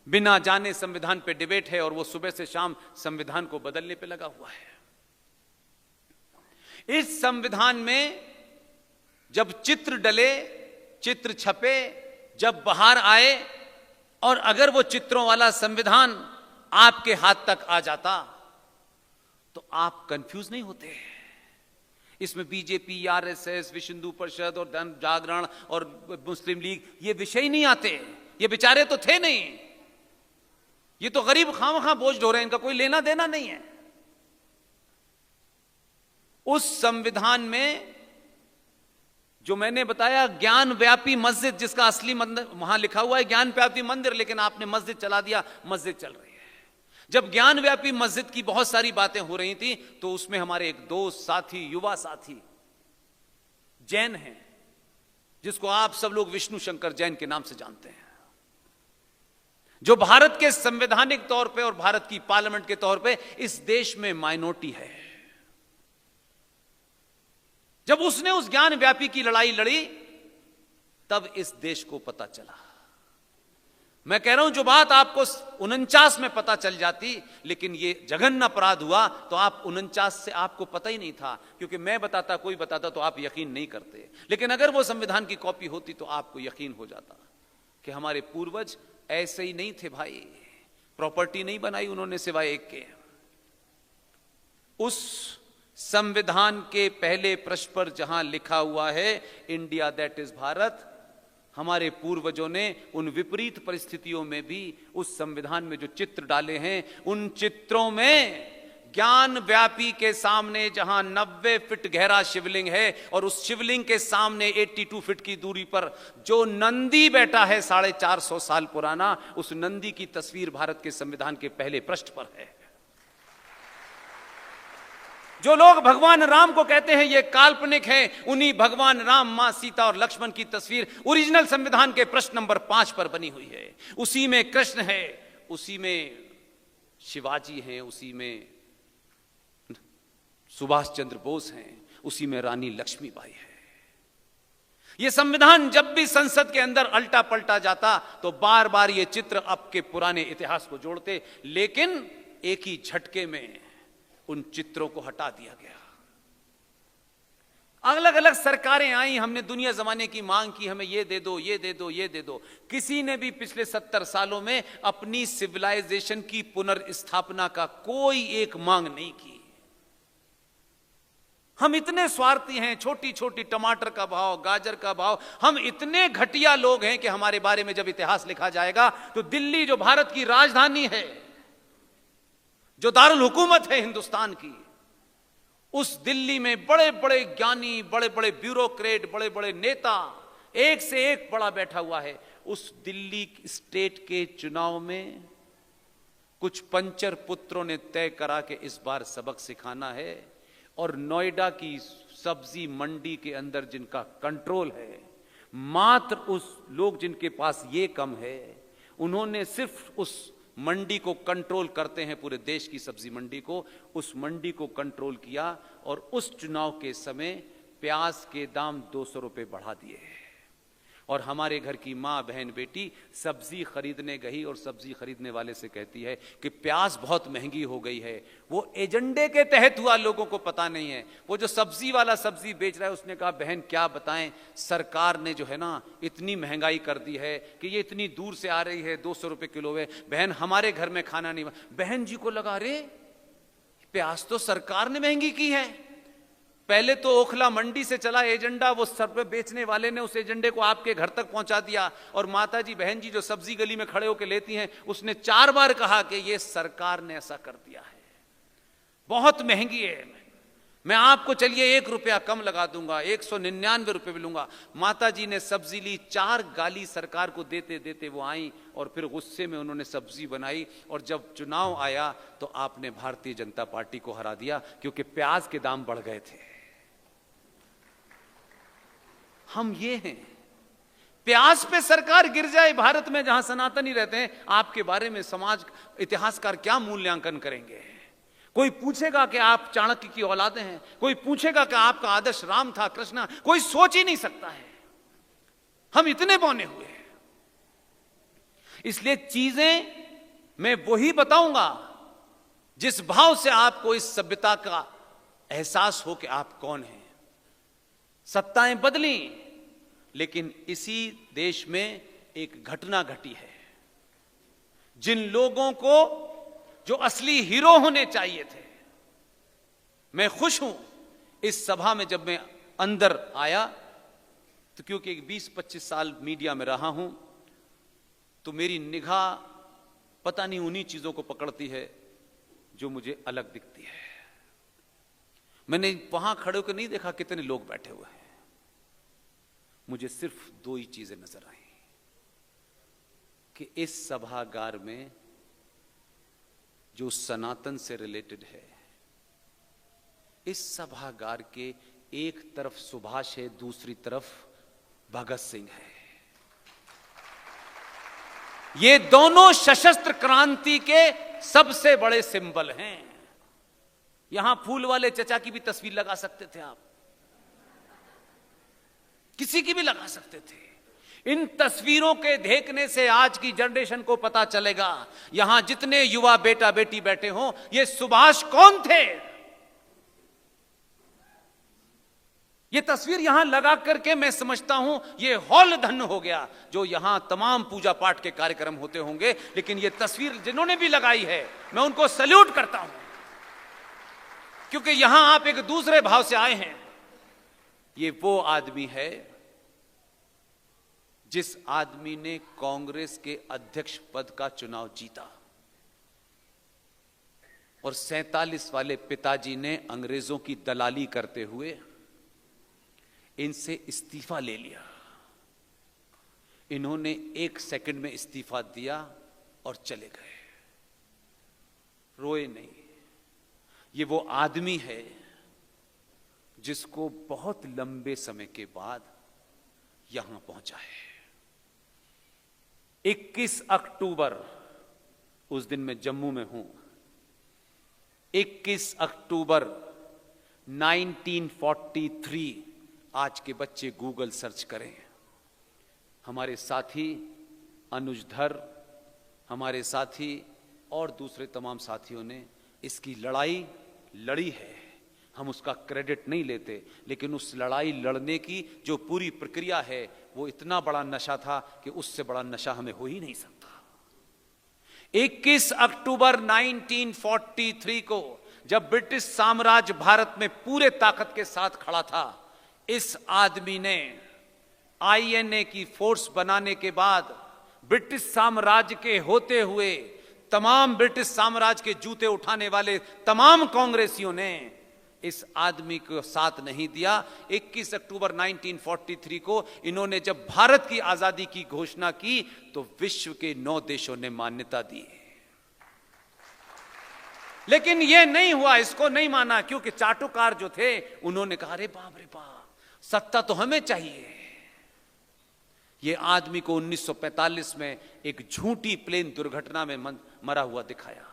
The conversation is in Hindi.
बिना जाने संविधान पे डिबेट है और वो सुबह से शाम संविधान को बदलने पे लगा हुआ है। इस संविधान में जब चित्र डले, चित्र छपे, जब बाहर आए और अगर वो चित्रों वाला संविधान आपके हाथ तक आ जाता तो आप कंफ्यूज नहीं होते। इसमें बीजेपी, आरएसएस, विश्व हिंदू परिषद और जन जागरण और मुस्लिम लीग ये विषय ही नहीं आते। ये बेचारे तो थे नहीं, ये तो गरीब खामखा बोझ ढो रहे हैं, इनका कोई लेना देना नहीं है। उस संविधान में जो मैंने बताया ज्ञान व्यापी मस्जिद, जिसका असली मंदिर वहां लिखा हुआ है ज्ञान व्यापी मंदिर, लेकिन आपने मस्जिद चला दिया, मस्जिद चल रही है। जब ज्ञान व्यापी मस्जिद की बहुत सारी बातें हो रही थी तो उसमें हमारे एक दोस्त साथी, युवा साथी जैन हैं, जिसको आप सब लोग विष्णु शंकर जैन के नाम से जानते हैं, जो भारत के संवैधानिक तौर पे और भारत की पार्लियामेंट के तौर पे इस देश में माइनॉरिटी है। जब उसने उस ज्ञान व्यापी की लड़ाई लड़ी तब इस देश को पता चला। मैं कह रहा हूं जो बात आपको 49 में पता चल जाती, लेकिन ये जघन्य अपराध हुआ तो आप 49 से आपको पता ही नहीं था, क्योंकि मैं बताता, कोई बताता तो आप यकीन नहीं करते। लेकिन अगर वो संविधान की कॉपी होती तो आपको यकीन हो जाता कि हमारे पूर्वज ऐसे ही नहीं थे भाई। प्रॉपर्टी नहीं बनाई उन्होंने सिवाय एक के। उस संविधान के पहले पृष्ठ पर जहां लिखा हुआ है इंडिया दैट इज भारत, हमारे पूर्वजों ने उन विपरीत परिस्थितियों में भी उस संविधान में जो चित्र डाले हैं, उन चित्रों में ज्ञान व्यापी के सामने जहां 90 फीट गहरा शिवलिंग है और उस शिवलिंग के सामने 82 फीट की दूरी पर जो नंदी बैठा है 450 साल पुराना, उस नंदी की तस्वीर भारत के संविधान के पहले पृष्ठ पर है। जो लोग भगवान राम को कहते हैं ये काल्पनिक है, उन्हीं भगवान राम, मां सीता और लक्ष्मण की तस्वीर ओरिजिनल संविधान के पृष्ठ नंबर 5 पर बनी हुई है। उसी में कृष्ण है, उसी में शिवाजी हैं, उसी में सुभाष चंद्र बोस हैं, उसी में रानी लक्ष्मीबाई है। यह संविधान जब भी संसद के अंदर अल्टा पलटा जाता तो बार बार ये चित्र आपके पुराने इतिहास को जोड़ते, लेकिन एक ही झटके में उन चित्रों को हटा दिया गया। अलग अलग सरकारें आई, हमने दुनिया जमाने की मांग की, हमें ये दे दो, ये दे दो, ये दे दो। किसी ने भी पिछले 70 सालों में अपनी सिविलाइजेशन की पुनर्स्थापना का कोई एक मांग नहीं की। हम इतने स्वार्थी हैं, छोटी छोटी टमाटर का भाव, गाजर का भाव, हम इतने घटिया लोग हैं कि हमारे बारे में जब इतिहास लिखा जाएगा तो दिल्ली जो भारत की राजधानी है, जो दारुल हुकूमत है हिंदुस्तान की, उस दिल्ली में बड़े बड़े ज्ञानी, बड़े बड़े ब्यूरोक्रेट, बड़े बड़े नेता, एक से एक बड़ा बैठा हुआ है। उस दिल्ली स्टेट के चुनाव में कुछ पंचर पुत्रों ने तय करा कि इस बार सबक सिखाना है, और नोएडा की सब्जी मंडी के अंदर जिनका कंट्रोल है, मात्र उस लोग जिनके पास ये कम है, उन्होंने सिर्फ उस मंडी को कंट्रोल करते हैं, पूरे देश की सब्जी मंडी को, उस मंडी को कंट्रोल किया और उस चुनाव के समय प्याज के दाम 200 रुपए बढ़ा दिए। और हमारे घर की माँ, बहन, बेटी सब्जी खरीदने गई और सब्जी खरीदने वाले से कहती है कि प्याज बहुत महंगी हो गई है। वो एजेंडे के तहत हुआ, लोगों को पता नहीं है। वो जो सब्जी वाला सब्जी बेच रहा है उसने कहा, बहन क्या बताएं, सरकार ने जो है ना इतनी महंगाई कर दी है कि ये इतनी दूर से आ रही है, 200 रुपए किलो है, बहन हमारे घर में खाना नहीं। बहन जी को लगा, अरे प्याज तो सरकार ने महंगी की है। पहले तो ओखला मंडी से चला एजेंडा, वो सर पे बेचने वाले ने उस एजेंडे को आपके घर तक पहुंचा दिया, और माता जी, बहन जी जो सब्जी गली में खड़े होकर लेती हैं, उसने 4 बार कहा कि ये सरकार ने ऐसा कर दिया है, बहुत महंगी है, मैं आपको चलिए 1 रुपया कम लगा दूंगा, 199 रुपए भी लूंगा। माता जी ने सब्जी ली, 4 गाली सरकार को देते देते वो आई और फिर गुस्से में उन्होंने सब्जी बनाई, और जब चुनाव आया तो आपने भारतीय जनता पार्टी को हरा दिया, क्योंकि प्याज के दाम बढ़ गए थे। हम ये हैं, प्याज पे सरकार गिर जाए भारत में जहां सनातनी रहते हैं, आपके बारे में समाज इतिहासकार क्या मूल्यांकन करेंगे? कोई पूछेगा कि आप चाणक्य की औलादे हैं, कोई पूछेगा कि आपका आदर्श राम था, कृष्ण, कोई सोच ही नहीं सकता है। हम इतने बौने हुए हैं। इसलिए चीजें मैं वही बताऊंगा जिस भाव से आपको इस सभ्यता का एहसास हो कि आप कौन हैं। सत्ताएं बदली, लेकिन इसी देश में एक घटना घटी है। जिन लोगों को जो असली हीरो होने चाहिए थे, मैं खुश हूं इस सभा में जब मैं अंदर आया तो, क्योंकि 20-25 साल मीडिया में रहा हूं, तो मेरी निगाह पता नहीं उन्हीं चीजों को पकड़ती है जो मुझे अलग दिखती है। मैंने वहां खड़े होकर नहीं देखा कितने लोग बैठे हुए हैं, मुझे सिर्फ 2 ही चीजें नजर आई कि इस सभागार में जो सनातन से रिलेटेड है, इस सभागार के एक तरफ सुभाष है, दूसरी तरफ भगत सिंह है। ये दोनों सशस्त्र क्रांति के सबसे बड़े सिंबल हैं। यहां फूल वाले चचा की भी तस्वीर लगा सकते थे आप, किसी की भी लगा सकते थे। इन तस्वीरों के देखने से आज की जनरेशन को पता चलेगा, यहां जितने युवा बेटा बेटी बैठे हों, ये सुभाष कौन थे। ये तस्वीर यहां लगा करके मैं समझता हूं ये हॉल धन्य हो गया, जो यहां तमाम पूजा पाठ के कार्यक्रम होते होंगे, लेकिन ये तस्वीर जिन्होंने भी लगाई है मैं उनको सैल्यूट करता हूं, क्योंकि यहां आप एक दूसरे भाव से आए हैं। ये वो आदमी है जिस आदमी ने कांग्रेस के अध्यक्ष पद का चुनाव जीता, और 47 वाले पिताजी ने अंग्रेजों की दलाली करते हुए इनसे इस्तीफा ले लिया। इन्होंने 1 सेकंड में इस्तीफा दिया और चले गए, रोए नहीं। ये वो आदमी है जिसको बहुत लंबे समय के बाद यहां पहुंचा है। 21 अक्टूबर, उस दिन मैं जम्मू में हूं, 21 अक्टूबर 1943, आज के बच्चे गूगल सर्च करें, हमारे साथी अनुज धर, हमारे साथी और दूसरे तमाम साथियों ने इसकी लड़ाई लड़ी है। हम उसका क्रेडिट नहीं लेते, लेकिन उस लड़ाई लड़ने की जो पूरी प्रक्रिया है वो इतना बड़ा नशा था कि उससे बड़ा नशा हमें हो ही नहीं सकता। 21 अक्टूबर 1943 को जब ब्रिटिश साम्राज्य भारत में पूरे ताकत के साथ खड़ा था, इस आदमी ने आईएनए की फोर्स बनाने के बाद ब्रिटिश साम्राज्य के होते हुए तमाम ब्रिटिश साम्राज्य के जूते उठाने वाले तमाम कांग्रेसियों ने इस आदमी को साथ नहीं दिया। 21 अक्टूबर 1943 को इन्होंने जब भारत की आजादी की घोषणा की तो विश्व के 9 देशों ने मान्यता दी, लेकिन यह नहीं हुआ, इसको नहीं माना, क्योंकि चाटुकार जो थे उन्होंने कहा रे बाप सत्ता तो हमें चाहिए। यह आदमी को 1945 में एक झूठी प्लेन दुर्घटना में मरा हुआ दिखाया।